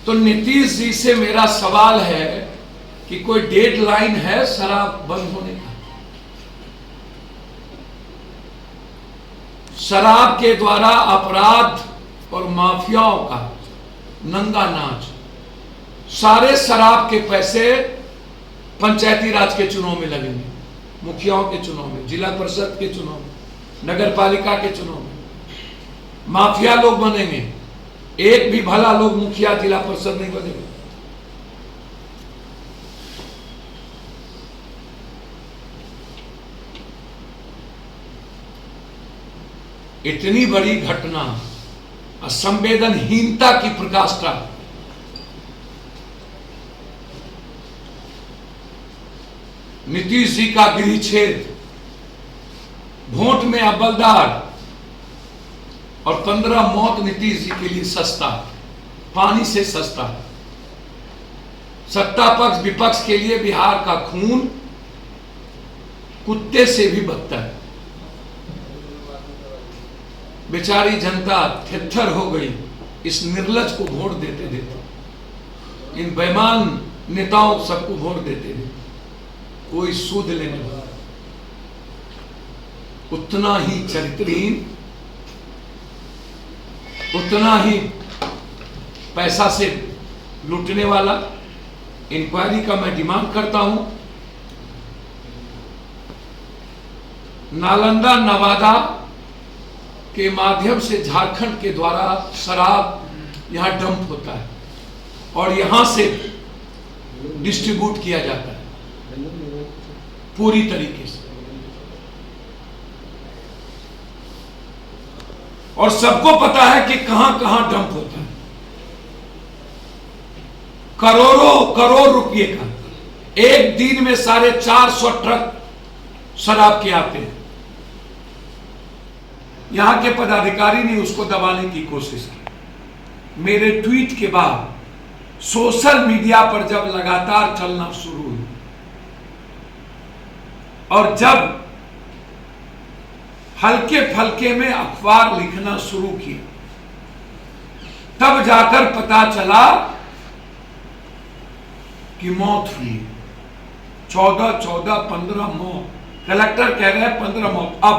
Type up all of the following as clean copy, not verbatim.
तो नीतीश जी से मेरा सवाल है कि कोई डेडलाइन है शराब बंद होने का? शराब के द्वारा अपराध और माफियाओं का नंगा नाच। सारे शराब के पैसे पंचायती राज के चुनाव में लगेंगे, मुखियाओं के चुनाव में, जिला परिषद के चुनाव में, नगर पालिका के चुनाव में। माफिया लोग बनेंगे, एक भी भला लोग मुखिया जिला परिषद नहीं बनेगा। इतनी बड़ी घटना, संवेदनहीनता की प्रकाष्ठा। नीतीश जी का गृहछेद, वोट में अव्वलदार और 15 मौत नीतीश जी के लिए सस्ता, पानी से सस्ता। सत्ता पक्ष विपक्ष के लिए बिहार का खून कुत्ते से भी बदतर है। बेचारी जनता थेथर हो गई इस निर्लज को वोट देते देते, इन बेईमान नेताओं सबको वोट देते देते। कोई सूद लेने वाला, उतना ही चरित्रहीन, उतना ही पैसा से लूटने वाला। इंक्वायरी का मैं डिमांड करता हूं। नालंदा नवादा के माध्यम से झारखंड के द्वारा शराब यहां डंप होता है और यहां से डिस्ट्रीब्यूट किया जाता है पूरी तरीके से, और सबको पता है कि कहां कहां डंप होता है। करोड़ों करोड़ रुपए का एक दिन में 450 ट्रक शराब के आते हैं। यहां के पदाधिकारी ने उसको दबाने की कोशिश की। मेरे ट्वीट के बाद सोशल मीडिया पर जब लगातार चलना शुरू हुई और जब हल्के फल्के में अखबार लिखना शुरू किया, तब जाकर पता चला कि मौत हुई। 15 मौत। कलेक्टर कह रहे हैं 15 मौत। अब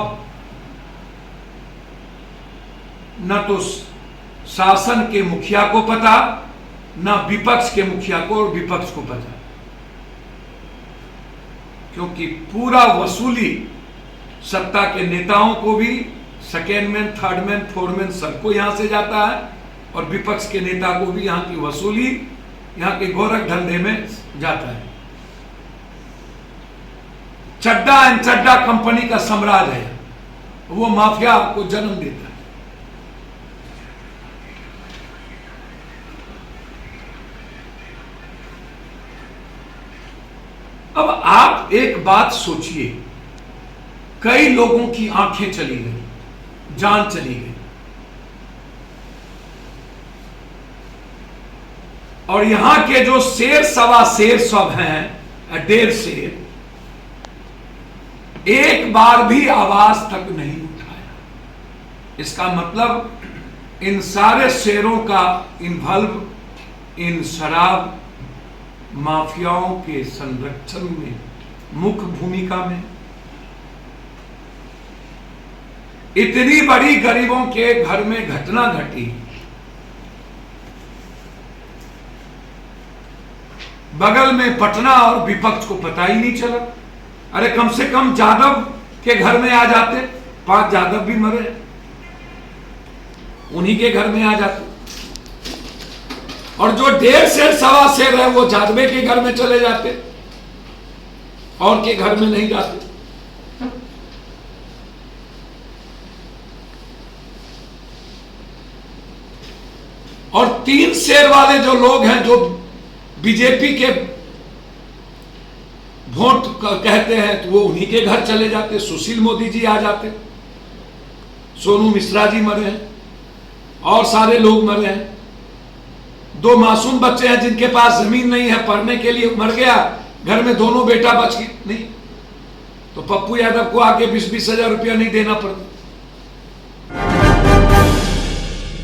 न तो शासन के मुखिया को पता, न विपक्ष के मुखिया को और विपक्ष को पता, क्योंकि पूरा वसूली सत्ता के नेताओं को भी, second man, third man, fourth man सबको यहां से जाता है, और विपक्ष के नेता को भी यहां की वसूली, यहां के गोरख धंधे में जाता है। चड्डा एंड चड्डा कंपनी का साम्राज्य है, वो माफिया को जन्म देता है। अब आप एक बात सोचिए, कई लोगों की आंखें चली गई, जान चली गई, और यहां के जो शेर सवा शेर सब हैं, 1.5 शेर, एक बार भी आवाज तक नहीं उठाया। इसका मतलब इन सारे शेरों का इन्वॉल्व इन शराब माफियाओं के संरक्षण में मुख्य भूमिका में। इतनी बड़ी गरीबों के घर में घटना घटी, बगल में पटना, और विपक्ष को पता ही नहीं चला। अरे कम से कम जादव के घर में आ जाते, 5 जादव भी मरे, उन्हीं के घर में आ जाते, और जो 1.5 शेर सवा शेर है वो जादवे के घर में चले जाते, और के घर में नहीं जाते। और 3 शेर वाले जो लोग हैं, जो बीजेपी के वोट कहते हैं, तो वो उन्हीं के घर चले जाते। सुशील मोदी जी आ जाते, सोनू मिश्रा जी मरे हैं, और सारे लोग मरे हैं। 2 मासूम बच्चे हैं जिनके पास जमीन नहीं है, पढ़ने के लिए मर गया, घर में दोनों बेटा बच गए नहीं, तो पप्पू यादव को आके 20-20 हजार रुपया नहीं देना पड़ता।